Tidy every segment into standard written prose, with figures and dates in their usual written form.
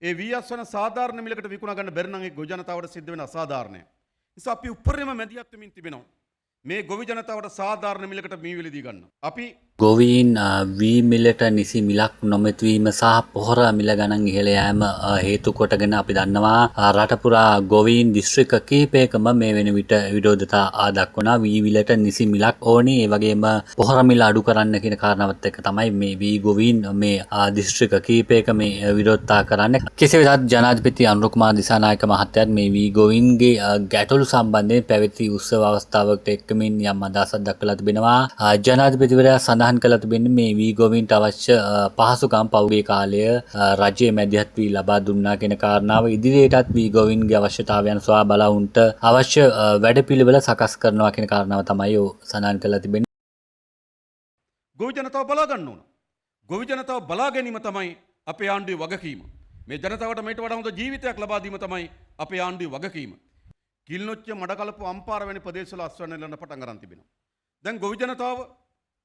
ඒ වී අස්වැන්න සාධාරණ මිලකට විකුණා ගන්න බැරි නම් ඒ ගොවි ජනතාවට සිද්ධ වෙන අසාධාරණය. නිසා අපි උපරිම මැදිහත් වෙමින් තිබෙනවා. මේ ගොවි ජනතාවට සාධාරණ මිලකට මී විලදී ගන්න. අපි ගොවීන් වී මිලට නිසි මිලක් නොමැතිවීම සහ පොහොර මිල ගණන් ඉහළ යෑම හේතු කොටගෙන අපි දන්නවා රට පුරා ගොවීන් දිස්ත්‍රික්ක කිහිපයකම මේ වෙන විට විරෝධතා දක්වනවා. වී මිලට නිසි මිලක් ඕනේ. ඒ වගේම පොහොර මිල අඩු කරන්න කියන කාරණාවත් එක්ක තමයි මේ වී ගොවීන් මේ දිස්ත්‍රික්ක කිහිපයක මේ විරෝධතා කරන්නේ. කෙසේ වෙතත් ජනාධිපති අනුර කුමාර දිසානායක මහත්තයාත් මේ වී ගොවීන්ගේ ගැටලු සම්බන්ධයෙන් පැවති උත්සව අවස්ථාවකට එක්කමින් යම් අදහසක් දක්වලා තිබෙනවා. ජනාධිපතිවරයා සඳහන් කළා තිබෙන්නේ මේ වී ගොවීන්ට අවශ්‍ය පහසුකම් පෞද්ගලික කාලය රජයේ මැදිහත් වී ලබා දුන්නා කියන කාරණාව ඉදිරියටත් වී ගොවීන්ගේ අවශ්‍යතාවයන් සොයා බලා උන්ට අවශ්‍ය වැඩපිළිවෙල සකස් කරනවා කියන කාරණාව තමයි සඳහන් කළා තිබෙන්නේ. ගොවි ජනතාව බලා ගන්න ඕන. ගොවි ජනතාව බලා ගැනීම තමයි අපේ ආණ්ඩුවේ වගකීම. මේ ජනතාවට මේට වඩා හොඳ ජීවිතයක් ලබා දීම තමයි අපේ ආණ්ඩුවේ වගකීම. කිල්නොච්ච මඩකලපු අම්පාර වැනි ප්‍රදේශවල අස්වැන්න එළන්න පටන් ගන්න තිබෙනවා. දැන් ගොවි ජනතාව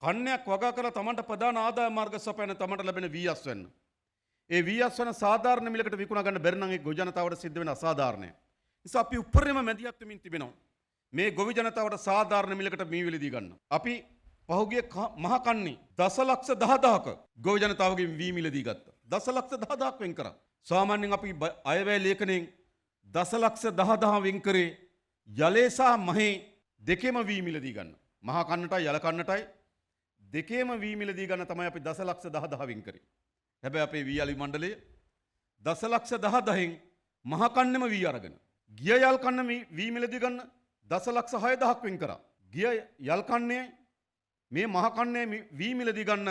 කන්නයක් වගා කරලා තමන්ට ප්‍රධාන ආදායම මාර්ග සපයන තමන්ට ලැබෙන වී අස්වැන්න. ඒ වී අස්වැන්න සාධාරණ මිලකට විකුණා ගන්න බැරි නම් ඒ ගොවි ජනතාවට සිද්ධ වෙන අසාධාරණය. නිසා අපි උපරිම මැදිහත් වෙමින් තිබෙනවා. මේ ගොවි ජනතාවට සාධාරණ මිලකට මී විලදී ගන්න. අපි පහුගිය මහ කන්නේ දසලක්ෂ 10000ක ගොවි ජනතාවගෙන් වී මිලදී ගත්තා. දසලක්ෂ 10000ක් වෙන් කරා. සාමාන්‍යයෙන් අපි අයවැය ලේඛනයෙන් දසලක්ෂ 10000 වෙන් කරේ යලේ සහ මහේ දෙකේම වී මිලදී ගන්න. මහ කන්නටයි යල කන්නටයි දෙකේම වී මිලදී ගන්න තමයි අපි දසලක්ෂ 10000 වෙන් කරේ. හැබැයි අපේ වී අලි මණ්ඩලය දසලක්ෂ 10000න් මහ කන්නෙම වී අරගෙන ගිය යල් කන්න වී මිලදී ගන්න දසලක්ෂ 6000ක් වෙන් කරා. ගිය යල් කන්නේ මේ මහ කන්නේ වී මිලදී ගන්න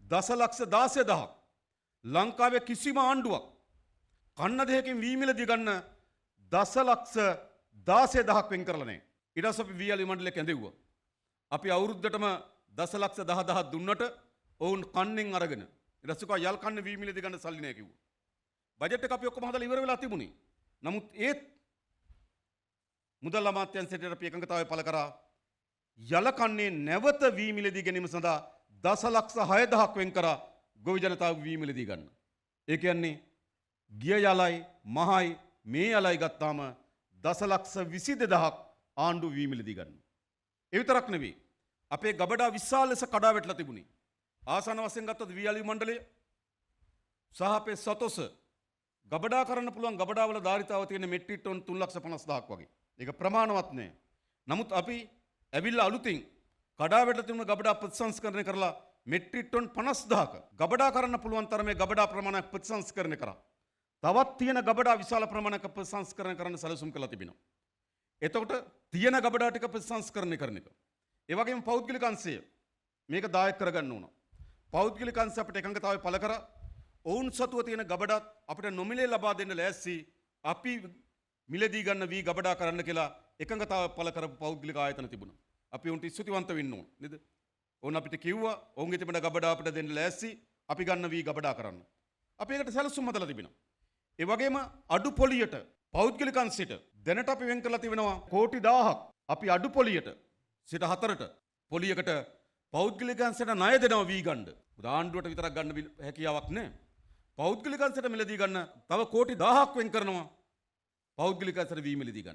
දසලක්ෂ 16000ක්. ලංකාවේ කිසිම ආණ්ඩුවක් කන්න දෙකකින් වී මිලදී ගන්න දසලක්ෂ 16000ක් වෙන් කරලා නැහැ. ඊට පස්සේ අපි වී අලි මණ්ඩලය කැඳෙව්වා. අපි අවුරුද්දටම දසලක්ෂ 10000 දුන්නට ඔවුන් කන්නෙන් අරගෙන ඊට පස්සේ යල් කන්න වී මිලදී ගන්න සල්ලි නැහැ කිව්වා. බජට් එක අපි ඔක්කොම හදලා ඉවර වෙලා තිබුණේ. නමුත් ඒත් මුදල් අමාත්‍යාංශයට අපි එකඟතාවය පළ කරා යල කන්නේ නැවත වී මිලදී ගැනීම සඳහා දසලක්ෂ 6000ක් වෙන් කරා ගොවි ජනතාවගේ වී මිලදී ගන්න. ඒ කියන්නේ ගිය යලයි මහයි මේ යලයි ගත්තාම දසලක්ෂ 22000ක් ආණ්ඩු වී මිලදී ගන්න. ඒ විතරක් නෙවෙයි අපේ ගබඩා විශාල ලෙස කඩා වැටලා තිබුණේ. ආසන වශයෙන් ගත්තොත් වී අලි මණ්ඩලය සහ අපේ සතොස ගබඩා කරන්න පුළුවන් ගබඩාවල ධාරිතාව තියෙන මෙට්‍රික් ටන් 350000ක් වගේ. ඒක ප්‍රමාණවත් නෑ. නමුත් අපි ඇවිල්ලා අලුතින් කඩා වැටලා තිබුණ ගබඩා ප්‍රතිසංස්කරණය කරලා මෙට්‍රික් ටන් 50000ක ගබඩා කරන්න පුළුවන් තරමේ ගබඩා ප්‍රමාණයක් ප්‍රතිසංස්කරණය කරා. තවත් තියෙන ගබඩා විශාල ප්‍රමාණයක ප්‍රතිසංස්කරණය කරන්න සැලසුම් කළා තිබෙනවා. එතකොට තියෙන ගබඩා ටික ප්‍රතිසංස්කරණය කරන එක. ඒ වගේම පෞද්ගලික අංශය මේක දායක කරගන්න ඕන. පෞද්ගලික අංශ අපිට එකඟතාවය පළ කරා. ඔවුන් සතුව තියෙන ගබඩාත් අපිට නොමිලේ ලබා දෙන්න ලෑස්ති. අපි මිලදී ගන්න වී ගබඩා කරන්න කියලා එකඟතාවය පළ කරපු පෞද්ගලික ආයතන තිබුණා. අපි උන්ට ස්තුතිවන්ත වෙන්න ඕන නේද? ඕන අපිට කිව්වා ඔවුන්ගේ තිබෙන ගබඩා අපිට දෙන්න ලෑස්ති. අපි ගන්න වී ගබඩා කරන්න. අපි ඒකට සැලසුම් හදලා තිබෙනවා. ඒ වගේම අඩු පොලියට පෞද්ගලික අංශයට දැනට අපි වෙන් කරලා තිබෙනවා කෝටි 1000ක්. අපි අඩු පොලියට සිට 4ට පොලියකට පෞද්ගලික අංශයට ණය දෙනවා වී ගන්න. ආණ්ඩුවට විතරක් ගන්න හැකියාවක් නැහැ. පෞද්ගලික අංශයට මිලදී ගන්න තව කෝටි 1000ක් වෙන් කරනවා. පෞද්ගලික අංශයට වී මිලදී ගන්න.